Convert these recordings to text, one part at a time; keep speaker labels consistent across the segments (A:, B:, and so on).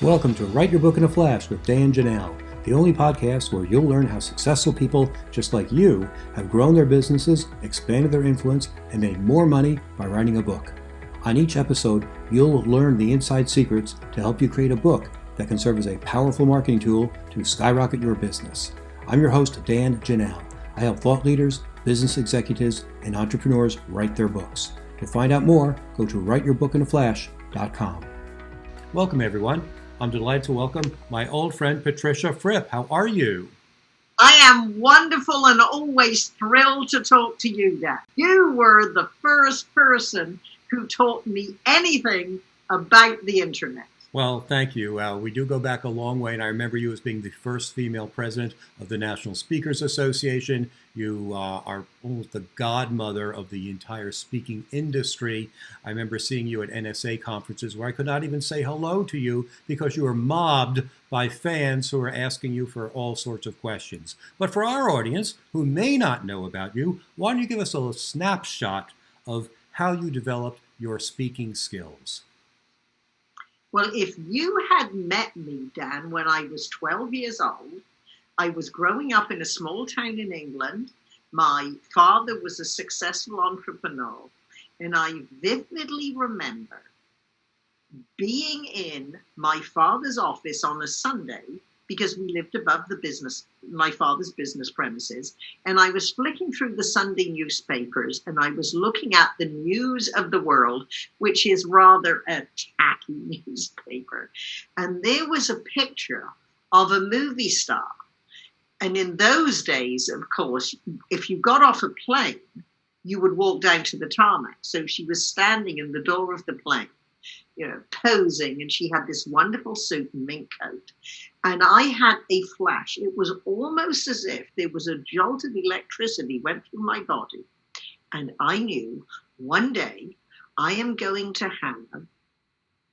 A: Welcome to Write Your Book in a Flash with Dan Janal, the only podcast where you'll learn how successful people just like you have grown their businesses, expanded their influence, and made more money by writing a book. On each episode, you'll learn the inside secrets to help you create a book that can serve as a powerful marketing tool to skyrocket your business. I'm your host, Dan Janal. I help thought leaders, business executives, and entrepreneurs write their books. To find out more, go to writeyourbookinaflash.com. Welcome, everyone. I'm delighted to welcome my old friend, Patricia Fripp. How are you?
B: I am wonderful and always thrilled to talk to you, Dan. You were the first person who taught me anything about the internet.
A: Well, thank you. We do go back a long way, and I remember you as being the first female president of the National Speakers Association. You are almost the godmother of the entire speaking industry. I remember seeing you at NSA conferences where I could not even say hello to you because you were mobbed by fans who were asking you for all sorts of questions. But for our audience who may not know about you, why don't you give us a little snapshot of how you developed your speaking skills?
B: Well, if you had met me, Dan, when I was 12 years old, I was growing up in a small town in England. My father was a successful entrepreneur, and I vividly remember being in my father's office on a Sunday because we lived above my father's business premises, and I was flicking through the Sunday newspapers, and I was looking at the news of the world, which is rather a tacky newspaper. And there was a picture of a movie star. And in those days, of course, if you got off a plane, you would walk down to the tarmac. So she was standing in the door of the plane, posing, and she had this wonderful suit and mink coat. And I had a flash. It was almost as if there was a jolt of electricity went through my body. And I knew one day I am going to have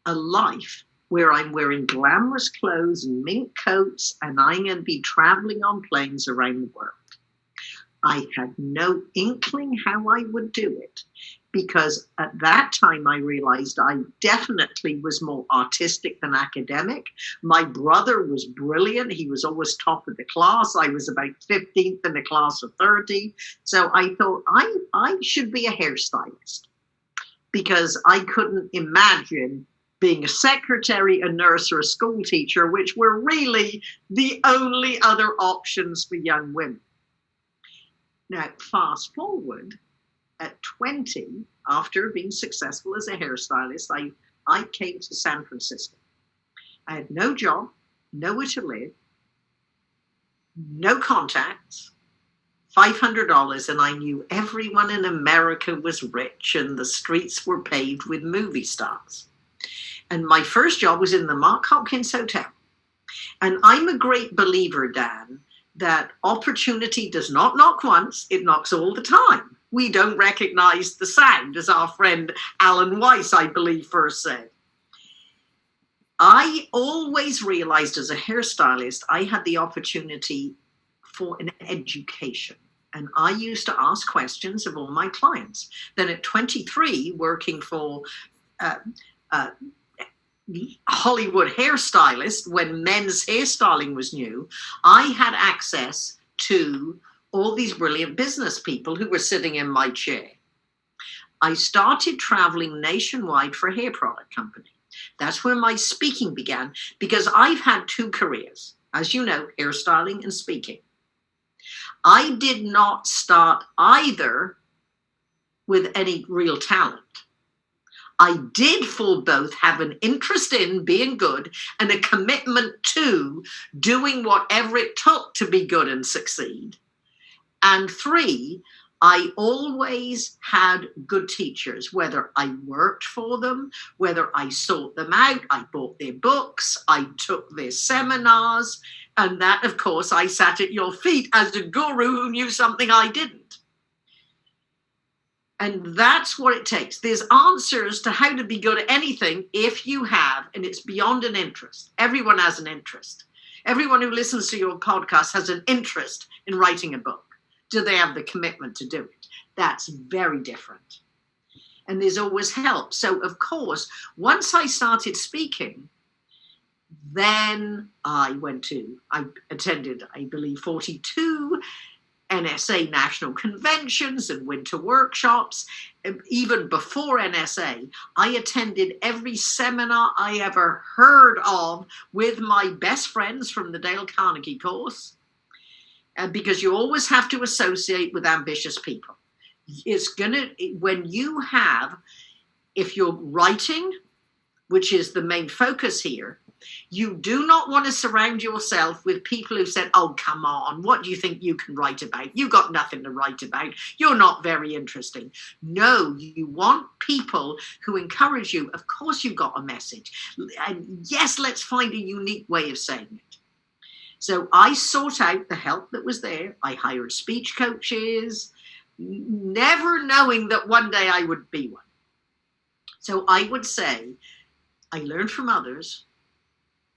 B: a life where I'm wearing glamorous clothes and mink coats, and I'm going to be traveling on planes around the world. I had no inkling how I would do it, because at that time I realized I definitely was more artistic than academic. My brother was brilliant. He was always top of the class. I was about 15th in a class of 30. So I thought I should be a hairstylist, because I couldn't imagine being a secretary, a nurse, or a school teacher, which were really the only other options for young women. Now, fast forward, at 20, after being successful as a hairstylist, I came to San Francisco. I had no job, nowhere to live, no contacts, $500, and I knew everyone in America was rich and the streets were paved with movie stars. And my first job was in the Mark Hopkins Hotel. And I'm a great believer, Dan, that opportunity does not knock once, it knocks all the time. We don't recognize the sound, as our friend Alan Weiss, I believe, first said. I always realized as a hairstylist, I had the opportunity for an education. And I used to ask questions of all my clients. Then at 23, working for Hollywood hairstylist, when men's hairstyling was new, I had access to all these brilliant business people who were sitting in my chair. I started traveling nationwide for a hair product company. That's where my speaking began, because I've had two careers, as you know, hairstyling and speaking. I did not start either with any real talent. I did for both have an interest in being good and a commitment to doing whatever it took to be good and succeed. And three, I always had good teachers, whether I worked for them, whether I sought them out, I bought their books, I took their seminars, and that, of course, I sat at your feet as a guru who knew something I didn't. And that's what it takes. There's answers to how to be good at anything if you have, and it's beyond an interest. Everyone has an interest. Everyone who listens to your podcast has an interest in writing a book. Do they have the commitment to do it? That's very different. And there's always help. So, of course, once I started speaking, Then I attended, I believe, 42 NSA national conventions and winter workshops. Even before NSA, I attended every seminar I ever heard of with my best friends from the Dale Carnegie course, because you always have to associate with ambitious people. It's gonna, when you have, if you're writing, which is the main focus here, you do not want to surround yourself with people who said, oh, come on, what do you think you can write about? You got nothing to write about. You're not very interesting. No, you want people who encourage you. Of course, you've got a message. And yes, let's find a unique way of saying it. So I sought out the help that was there. I hired speech coaches, never knowing that one day I would be one. So I would say, I learned from others.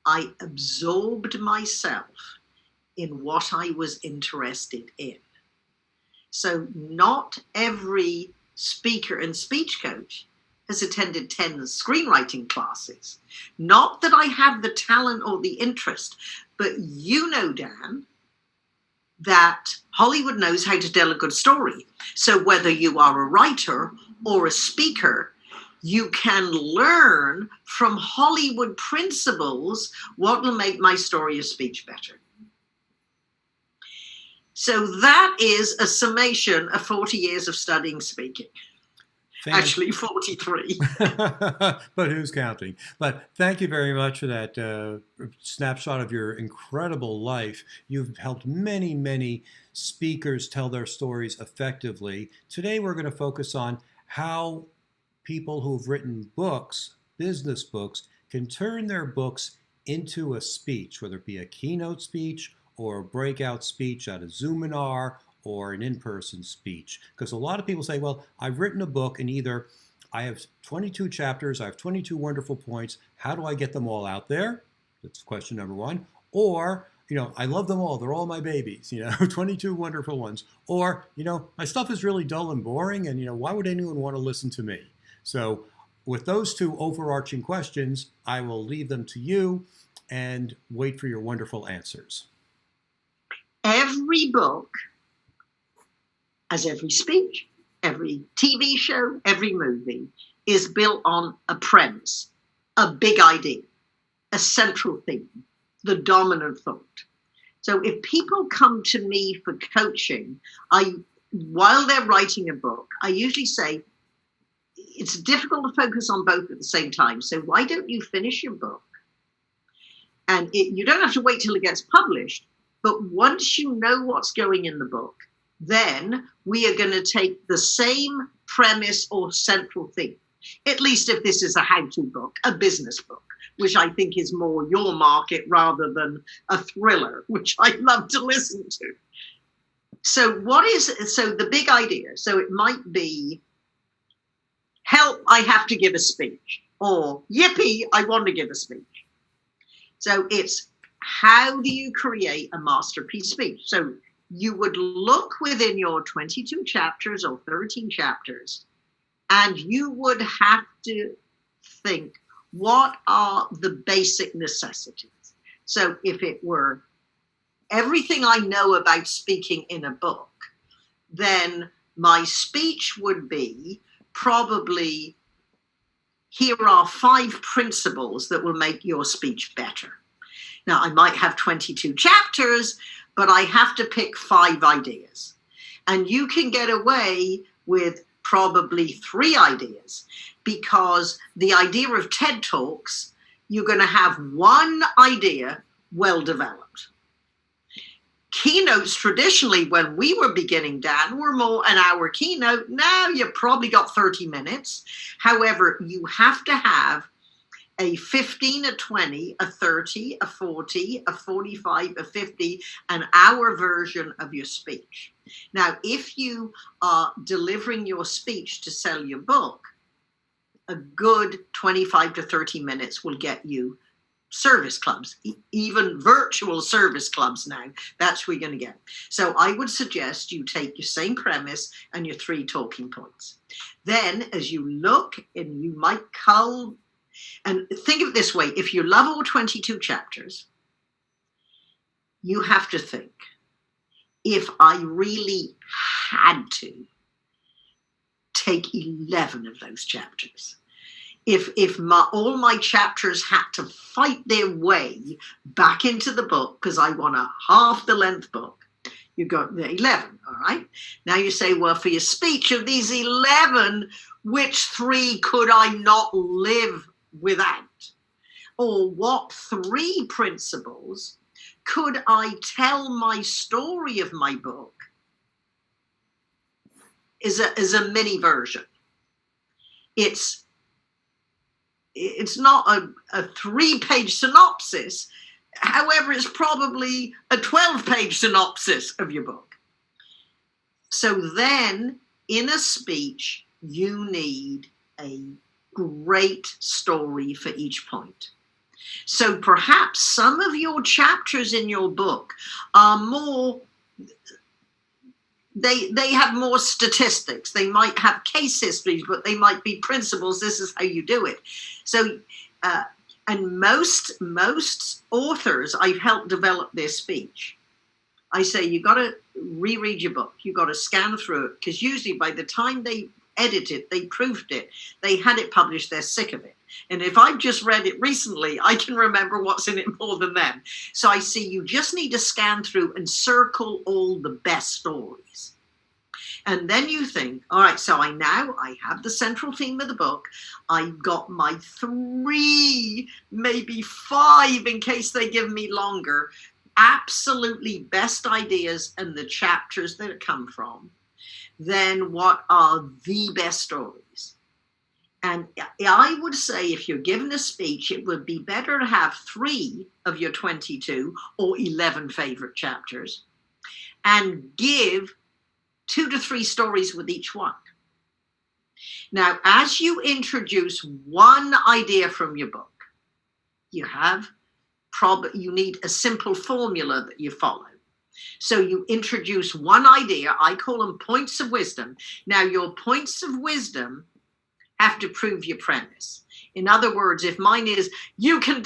B: I absorbed myself in what I was interested in. So not every speaker and speech coach has attended 10 screenwriting classes. Not that I have the talent or the interest, but you know, Dan, that Hollywood knows how to tell a good story. So whether you are a writer or a speaker, you can learn from Hollywood principles what will make my story of speech better. So that is a summation of 40 years of studying speaking. Actually, 43.
A: But who's counting? But thank you very much for that snapshot of your incredible life. You've helped many, many speakers tell their stories effectively. Today, we're going to focus on how people who've written books, business books, can turn their books into a speech, whether it be a keynote speech or a breakout speech at a Zoominar or an in-person speech. Because a lot of people say, well, I've written a book and either I have 22 chapters, I have 22 wonderful points, how do I get them all out there? That's question number one. Or, I love them all, they're all my babies, 22 wonderful ones. Or, my stuff is really dull and boring and, why would anyone want to listen to me? So with those two overarching questions, I will leave them to you and wait for your wonderful answers.
B: Every book, as every speech, every TV show, every movie, is built on a premise, a big idea, a central theme, the dominant thought. So if people come to me for coaching, while they're writing a book, I usually say, it's difficult to focus on both at the same time. So why don't you finish your book? And you don't have to wait till it gets published. But once you know what's going in the book, then we are going to take the same premise or central theme. At least if this is a how-to book, a business book, which I think is more your market rather than a thriller, which I love to listen to. So the big idea? So it might be, help, I have to give a speech, or yippee, I want to give a speech. So it's, how do you create a masterpiece speech? So you would look within your 22 chapters or 13 chapters, and you would have to think, what are the basic necessities? So if it were everything I know about speaking in a book, then my speech would be, probably, here are 5 principles that will make your speech better. Now, I might have 22 chapters, but I have to pick 5 ideas. And you can get away with probably 3 ideas, because the idea of TED Talks, you're going to have one idea well developed. Keynotes traditionally, when we were beginning, Dan, were more an hour keynote. Now you've probably got 30 minutes. However, you have to have a 15, a 20, a 30, a 40, a 45, a 50, an hour version of your speech. Now, if you are delivering your speech to sell your book, a good 25 to 30 minutes will get you service clubs, even virtual service clubs now. That's where you're going to get. So I would suggest you take your same premise and your 3 talking points. Then as you look, and you might cull, And think of it this way, if you love all 22 chapters, you have to think, if I really had to take 11 of those chapters, if all my chapters had to fight their way back into the book because I want a half the length book, you got the 11, all right? Now you say, well, for your speech of these 11, which 3 could I not live without? Or what 3 principles could I tell my story of my book is a mini version? It's not a 3-page synopsis. However, it's probably a 12-page synopsis of your book. So then in a speech, you need a great story for each point. So perhaps some of your chapters in your book are more, they have more statistics. They might have case histories, but they might be principles. This is how you do it. So, and most authors, I've helped develop their speech. I say, you got to reread your book. You got to scan through it, because usually by the time they edit it, they proofed it, they had it published, they're sick of it. And if I've just read it recently, I can remember what's in it more than them. So I see you just need to scan through and circle all the best stories. And then you think, all right, so I have the central theme of the book. I've got my 3, maybe 5, in case they give me longer, absolutely best ideas and the chapters that it come from. Then what are the best stories? And I would say if you're given a speech, it would be better to have 3 of your 22 or 11 favorite chapters and give 2 to 3 stories with each one. Now, as you introduce one idea from your book, you need a simple formula that you follow. So you introduce one idea. I call them points of wisdom. Now, your points of wisdom have to prove your premise. In other words, if mine is, you can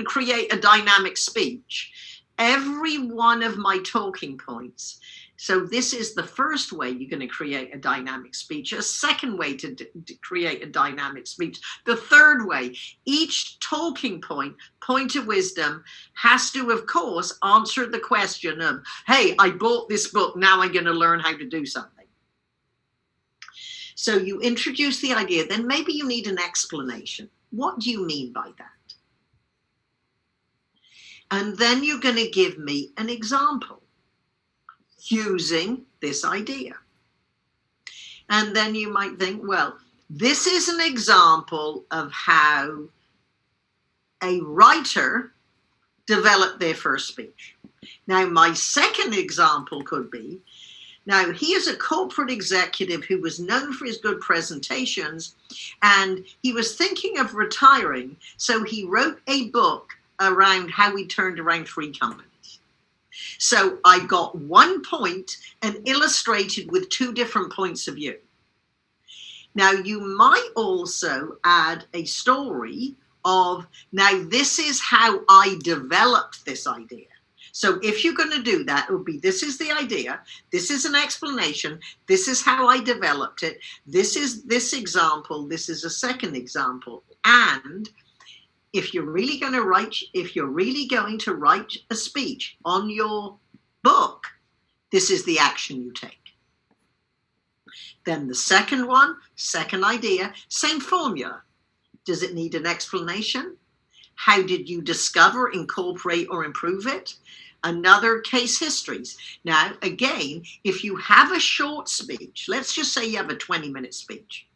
B: create a dynamic speech, every one of my talking points. So this is the first way you're going to create a dynamic speech, a second way to create a dynamic speech, the third way. Each talking point of wisdom, has to, of course, answer the question of, hey, I bought this book, now I'm going to learn how to do something. So you introduce the idea, then maybe you need an explanation. What do you mean by that? And then you're going to give me an example using this idea. And then you might think, well, this is an example of how a writer developed their first speech. Now, my second example could be, now he is a corporate executive who was known for his good presentations, and he was thinking of retiring, so he wrote a book around how he turned around 3 companies. So I got one point and illustrated with 2 different points of view. Now you might also add a story of, now this is how I developed this idea. So if you're going to do that, it would be, this is the idea, this is an explanation, this is how I developed it, this is this example, this is a second example. And if you're really going to write a speech on your book, this is the action you take. Then the second one, second idea, same formula. Does it need an explanation? How did you discover, incorporate, or improve it? Another, case histories. Now, again, if you have a short speech, let's just say you have a 20-minute speech,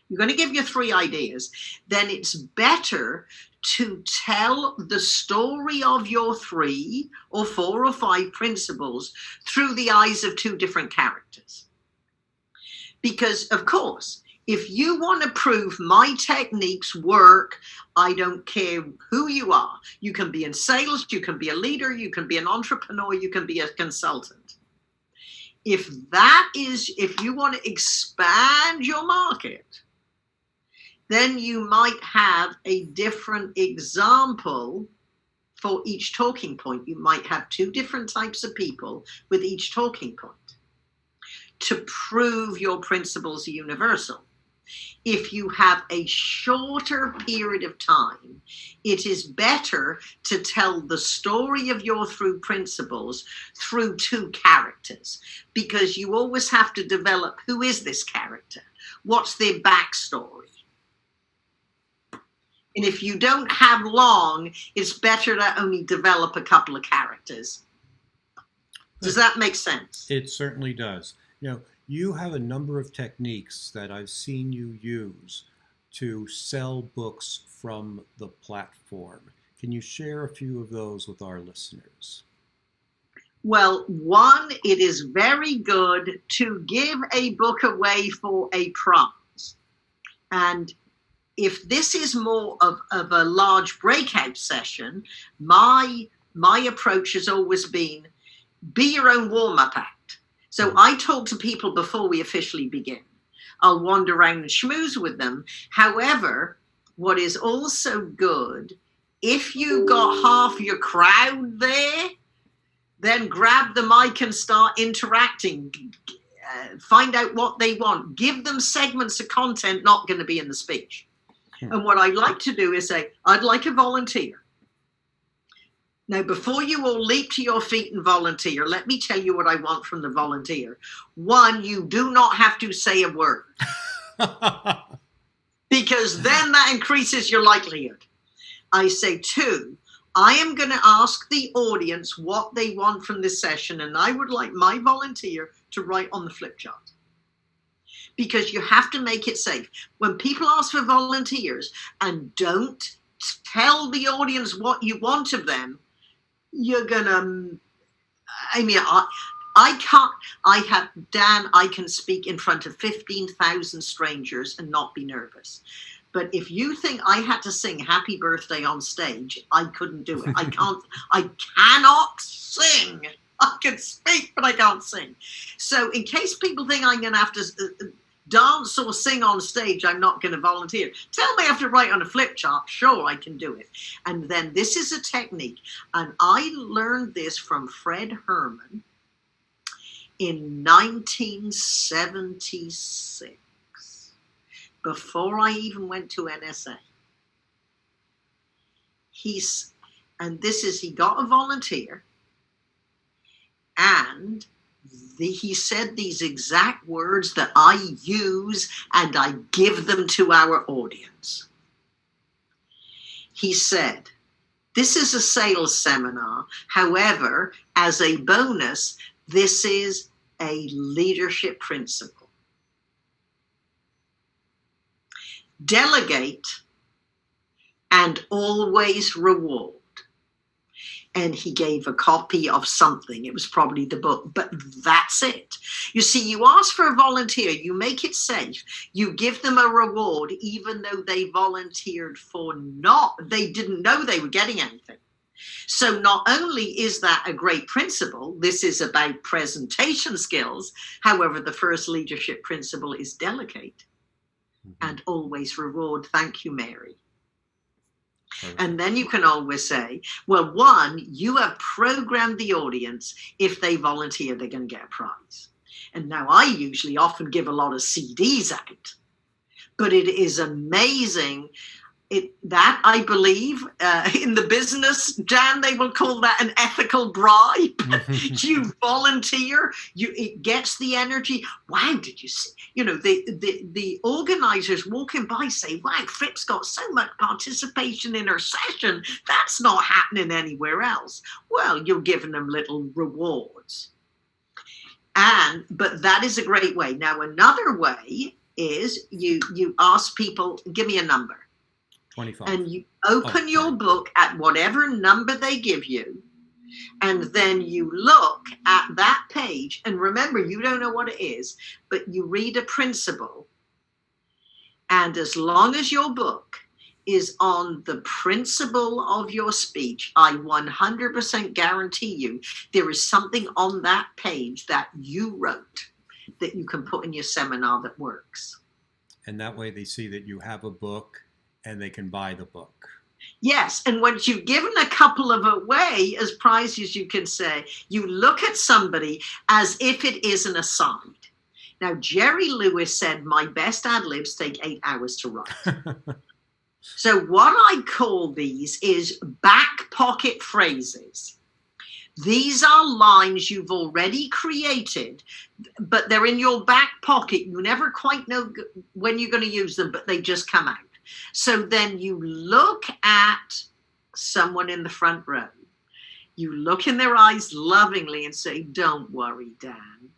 B: you're going to give you 3 ideas, then it's better to tell the story of your 3 or 4 or 5 principles through the eyes of 2 different characters. Because, of course, if you want to prove my techniques work, I don't care who you are. You can be in sales, you can be a leader, you can be an entrepreneur, you can be a consultant. If you want to expand your market, then you might have a different example for each talking point. You might have 2 different types of people with each talking point to prove your principles are universal. If you have a shorter period of time, it is better to tell the story of your through principles through 2 characters, because you always have to develop who is this character, what's their backstory. And if you don't have long, it's better to only develop a couple of characters. Does that make sense?
A: It certainly does. You have a number of techniques that I've seen you use to sell books from the platform. Can you share a few of those with our listeners?
B: Well, one, it is very good to give a book away for a prize. And if this is more of a large breakout session, my approach has always been, be your own warm-up act. So I talk to people before we officially begin. I'll wander around and schmooze with them. However, what is also good, if you got half your crowd there, then grab the mic and start interacting. Find out what they want. Give them segments of content not going to be in the speech. And what I like to do is say, I'd like a volunteer. Now, before you all leap to your feet and volunteer, let me tell you what I want from the volunteer. 1, you do not have to say a word. Because then that increases your likelihood. I say 2, I am going to ask the audience what they want from this session, and I would like my volunteer to write on the flip chart. Because you have to make it safe. When people ask for volunteers and don't tell the audience what you want of them, you're gonna, I can speak in front of 15,000 strangers and not be nervous. But if you think I had to sing Happy Birthday on stage, I couldn't do it. I cannot sing. I can speak, but I can't sing. So in case people think I'm going to have to dance or sing on stage, I'm not going to volunteer. Tell me I have to write on a flip chart. Sure, I can do it. And then this is a technique. And I learned this from Fred Herman in 1976, before I even went to NSA. He got a volunteer, and he said these exact words that I use and I give them to our audience. He said, this is a sales seminar. However, as a bonus, this is a leadership principle. Delegate and always reward. And he gave a copy of something. It was probably the book, but that's it. You see, you ask for a volunteer, you make it safe, you give them a reward, even though they volunteered they didn't know they were getting anything. So not only is that a great principle, this is about presentation skills. However, the first leadership principle is delegate and always reward. Thank you, Mary. And then you can always say, well, 1, you have programmed the audience. If they volunteer, they're going to get a prize. And now I usually often give a lot of CDs out. But it is amazing that I believe in the business, Jan, they will call that an ethical bribe. You volunteer, it gets the energy. Wow, did you see? The organizers walking by say, wow, Fripp's got so much participation in her session. That's not happening anywhere else. Well, you're giving them little rewards. But that is a great way. Now, another way is you ask people, give me a number.
A: 25.
B: And you open your book at whatever number they give you, and then you look at that page, and remember, you don't know what it is, but you read a principle, and as long as your book is on the principle of your speech, I 100% guarantee you there is something on that page that you wrote that you can put in your seminar that works.
A: And that way they see that you have a book and they can buy the book.
B: Yes, and once you've given a couple of away as prizes, you can say, you look at somebody as if it is an aside. Now, Jerry Lewis said, my best ad-libs take 8 hours to write. So what I call these is back pocket phrases. These are lines you've already created, but they're in your back pocket. You never quite know when you're going to use them, but they just come out. So then you look at someone in the front row. You look in their eyes lovingly and say, don't worry, Dan.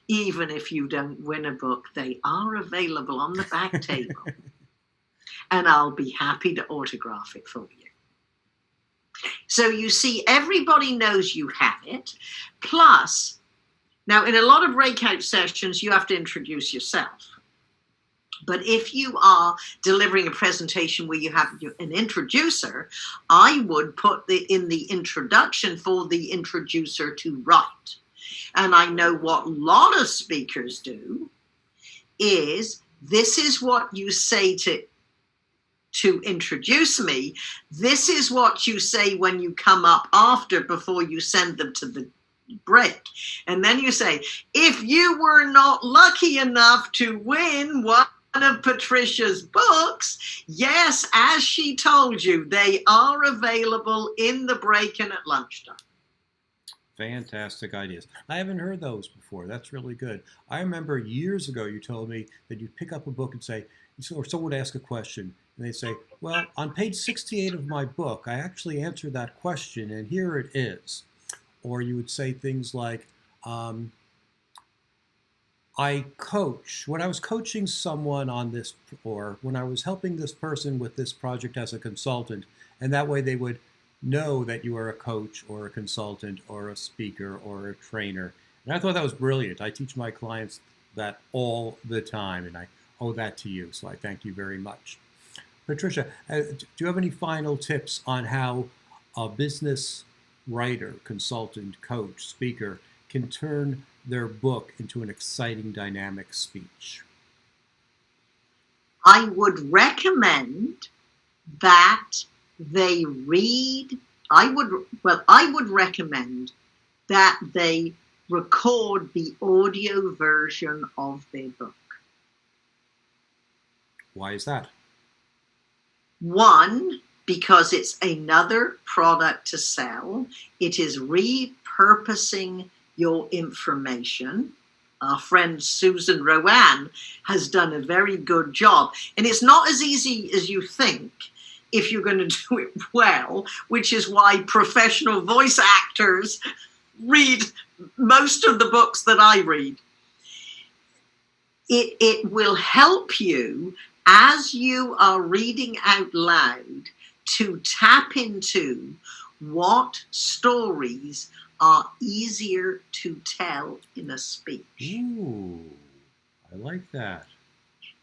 B: Even if you don't win a book, they are available on the back table. And I'll be happy to autograph it for you. So you see, everybody knows you have it. Plus, now in a lot of breakout sessions, you have to introduce yourself. But if you are delivering a presentation where you have an introducer, I would put in the introduction for the introducer to write. And I know what a lot of speakers do is, this is what you say to introduce me. This is what you say when you come up after, before you send them to the break. And then you say, if you were not lucky enough to win one of Patricia's books, yes, as she told you, they are available in the break and at lunchtime.
A: Fantastic ideas. I haven't heard those before. That's really good. I remember years ago you told me that you'd pick up a book and say, or someone would ask a question, and they'd say, well, on page 68 of my book, I actually answered that question, and here it is. Or you would say things like, I coach, when I was coaching someone on this, or when I was helping this person with this project as a consultant, and that way they would know that you are a coach or a consultant or a speaker or a trainer. And I thought that was brilliant. I teach my clients that all the time, and I owe that to you, so I thank you very much. Patricia, do you have any final tips on how a business writer, consultant, coach, speaker can turn their book into an exciting, dynamic speech?
B: I would recommend that they read, I would recommend that they record the audio version of their book.
A: Why is that?
B: One, because it's another product to sell. It is repurposing your information. Our friend Susan Rowan has done a very good job. And it's not as easy as you think if you're going to do it well, which is why professional voice actors read most of the books that I read. It will help you as you are reading out loud to tap into what stories are easier to tell in a speech.
A: Ooh, I like that.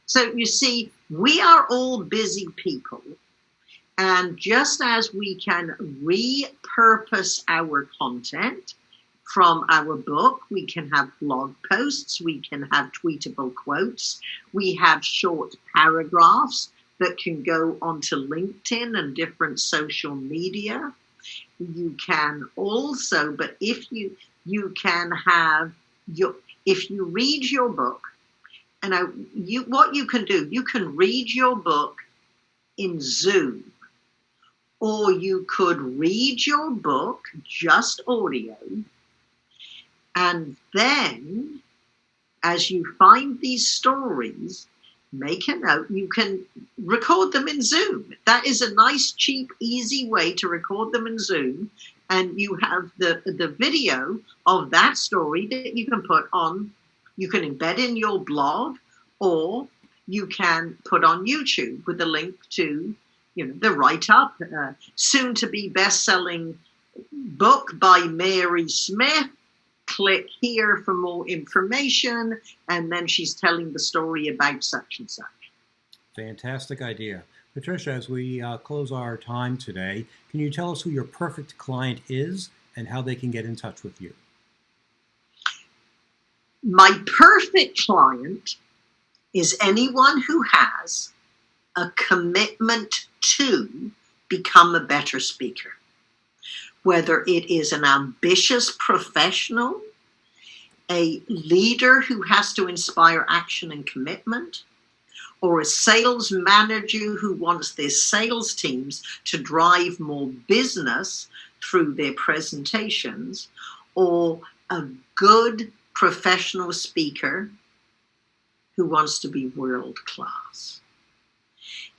B: So you see, we are all busy people. And just as we can repurpose our content from our book, we can have blog posts, we can have tweetable quotes, we have short paragraphs that can go onto LinkedIn and different social media. You can also, but if you can have if you read your book, and what you can do, you can read your book in Zoom, or you could read your book just audio, and then as you find these stories, make a note. You can record them in Zoom. That is a nice, cheap, easy way to record them in Zoom. And you have the video of that story that you can put on, you can embed in your blog, or you can put on YouTube with a link to, the write-up, soon to be best-selling book by Mary Smith. Click here for more information, and then she's telling the story about such and such.
A: Fantastic idea. Patricia, as we close our time today, can you tell us who your perfect client is and how they can get in touch with you?
B: My perfect client is anyone who has a commitment to become a better speaker. Whether it is an ambitious professional, a leader who has to inspire action and commitment, or a sales manager who wants their sales teams to drive more business through their presentations, or a good professional speaker who wants to be world class.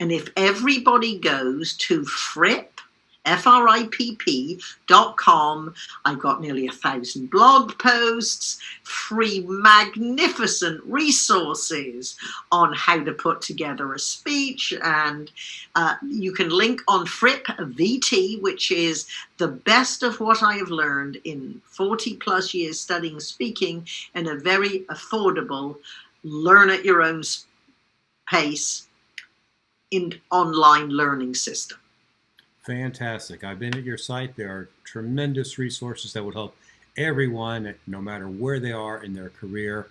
B: And if everybody goes to FrippVT.com, I've got nearly 1,000 blog posts, free magnificent resources on how to put together a speech, and you can link on FrippVT, which is the best of what I have learned in 40 plus years studying speaking in a very affordable, learn at your own pace in online learning system.
A: Fantastic. I've been at your site. There are tremendous resources that would help everyone, no matter where they are in their career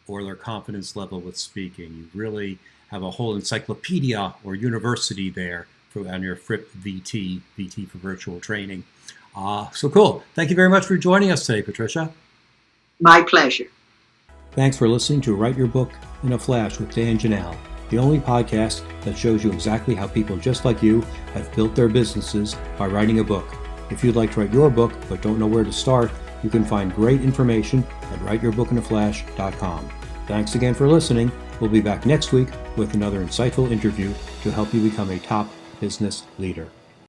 A: or their confidence level with speaking. You really have a whole encyclopedia or university there on your FrippVT, VT for virtual training. So cool. Thank you very much for joining us today, Patricia.
B: My pleasure.
A: Thanks for listening to Write Your Book in a Flash with Dan Janal, the only podcast that shows you exactly how people just like you have built their businesses by writing a book. If you'd like to write your book but don't know where to start, you can find great information at writeyourbookinaflash.com. Thanks again for listening. We'll be back next week with another insightful interview to help you become a top business leader.